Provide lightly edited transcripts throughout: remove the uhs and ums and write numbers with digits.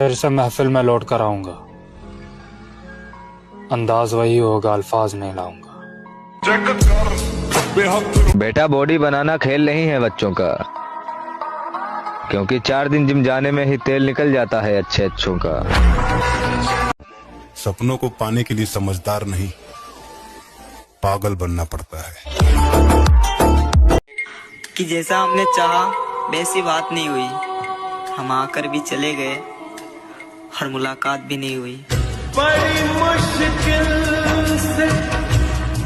फिर से महफिल में लौट कर आऊंगा, अंदाज वही होगा, अल्फाज नहीं लाऊंगा। बेटा, बॉडी बनाना खेल नहीं है बच्चों का, क्योंकि 4 दिन जिम जाने में ही तेल निकल जाता है अच्छे अच्छों का। सपनों को पाने के लिए समझदार नहीं, पागल बनना पड़ता है। कि जैसा हमने चाहा वैसी बात नहीं हुई, हम आकर भी चले गए और मुलाकात भी नहीं हुई। बड़ी मुश्किल से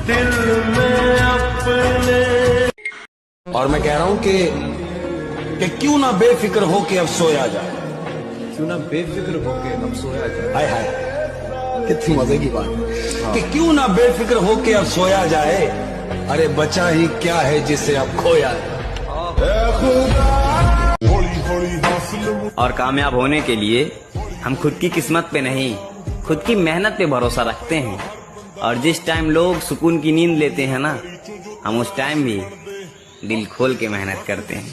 दिल में अपने। और मैं कह रहा हूं कि क्यों ना बेफिक्र हो के अब सोया जाए, क्यों ना बेफिक्र हो के अब सोया जाए। हाय हाय, कितनी मजे की बात है कि क्यों ना बेफिक्र हो के अब सोया जाए। अरे बचा ही क्या है जिसे अब खोया है। और कामयाब होने के लिए हम खुद की किस्मत पे नहीं, खुद की मेहनत पे भरोसा रखते हैं। और जिस टाइम लोग सुकून की नींद लेते हैं ना, हम उस टाइम भी दिल खोल के मेहनत करते हैं।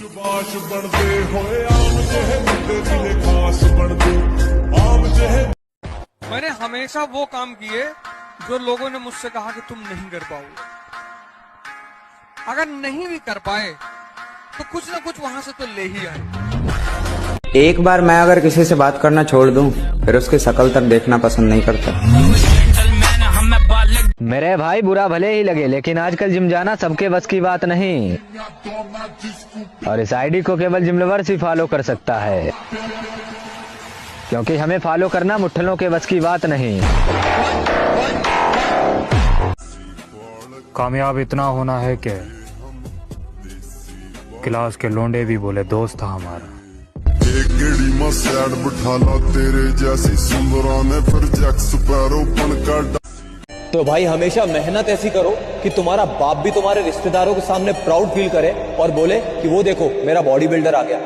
मैंने हमेशा वो काम किए जो लोगों ने मुझसे कहा कि तुम नहीं कर पाओगे। अगर नहीं भी कर पाए तो कुछ ना कुछ वहां से तो ले ही आए। एक बार मैं अगर किसी से बात करना छोड़ दूं, फिर उसकी शक्ल तक देखना पसंद नहीं करता। मेरे भाई, बुरा भले ही लगे, लेकिन आजकल जिम जाना सबके बस की बात नहीं। और इस आईडी को केवल जिम लवर्स ही फॉलो कर सकता है, क्योंकि हमें फॉलो करना मुट्ठलों के बस की बात नहीं। कामयाब इतना होना है कि क्लास के लोंडे भी बोले दोस्त था हमारा। एक गेड़ी में सैड बिठाला तेरे जैसी सुंदरा ने, फिर जैक स्पैरो बनकर। तो भाई हमेशा मेहनत ऐसी करो कि तुम्हारा बाप भी तुम्हारे रिश्तेदारों के सामने प्राउड फील करे और बोले कि वो देखो मेरा बॉडी बिल्डर आ गया।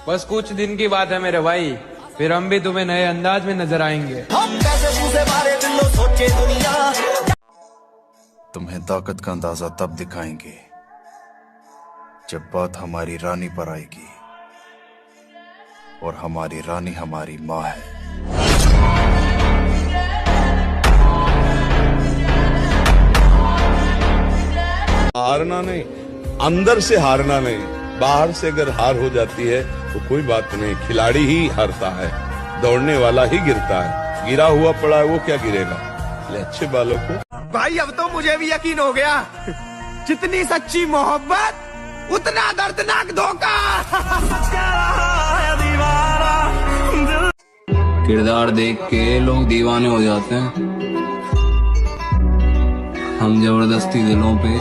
बस कुछ दिन की बात है मेरे भाई, फिर हम भी तुम्हें नए अंदाज में नजर आएंगे। तुम्हें ताकत का अंदाजा तब दिखाएंगे जब बात हमारी रानी पर आएगी, और हमारी रानी हमारी माँ है। हारना नहीं, अंदर से हारना नहीं। बाहर से अगर हार हो जाती है तो कोई बात नहीं, खिलाड़ी ही हारता है, दौड़ने वाला ही गिरता है। गिरा हुआ पड़ा है वो क्या गिरेगा। अच्छे बालों को भाई अब तो मुझे भी यकीन हो गया, जितनी सच्ची मोहब्बत उतना दर्दनाक धोखा। किरदार देख के लोग दीवाने हो जाते हैं, हम जबरदस्ती दिलों पे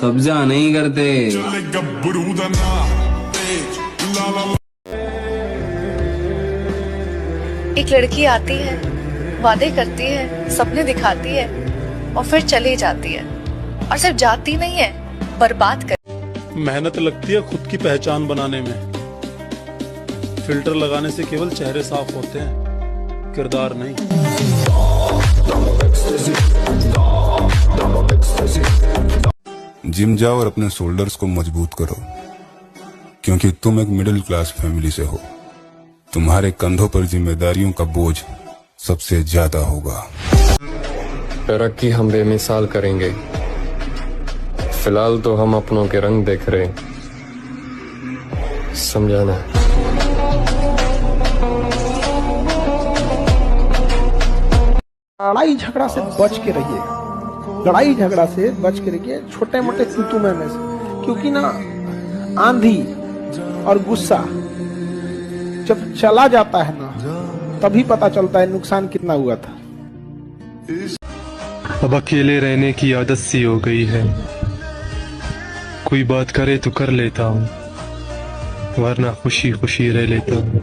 कब्जा नहीं करते। एक लड़की आती है, वादे करती है, सपने दिखाती है और फिर चली जाती है। और सिर्फ जाती नहीं है, बर्बाद कर। मेहनत लगती है खुद की पहचान बनाने में। फिल्टर लगाने से केवल चेहरे साफ होते हैं, किरदार नहीं। जिम जाओ और अपने शोल्डर्स को मजबूत करो, क्योंकि तुम एक मिडिल क्लास फैमिली से हो। तुम्हारे कंधों पर जिम्मेदारियों का बोझ सबसे ज्यादा होगा। तरक्की हम बेमिसाल करेंगे, फिलहाल तो हम अपनों के रंग देख रहे, समझाना। लड़ाई झगड़ा से बच के रहिए, लड़ाई झगड़ा से बच के रहिए, छोटे मोटे तू में से। क्योंकि ना आंधी और गुस्सा जब चला जाता है ना, तभी पता चलता है नुकसान कितना हुआ था। अब अकेले रहने की आदत सी हो गई है, कोई बात करे तो कर लेता हूँ, वरना खुशी खुशी रह लेता हूँ।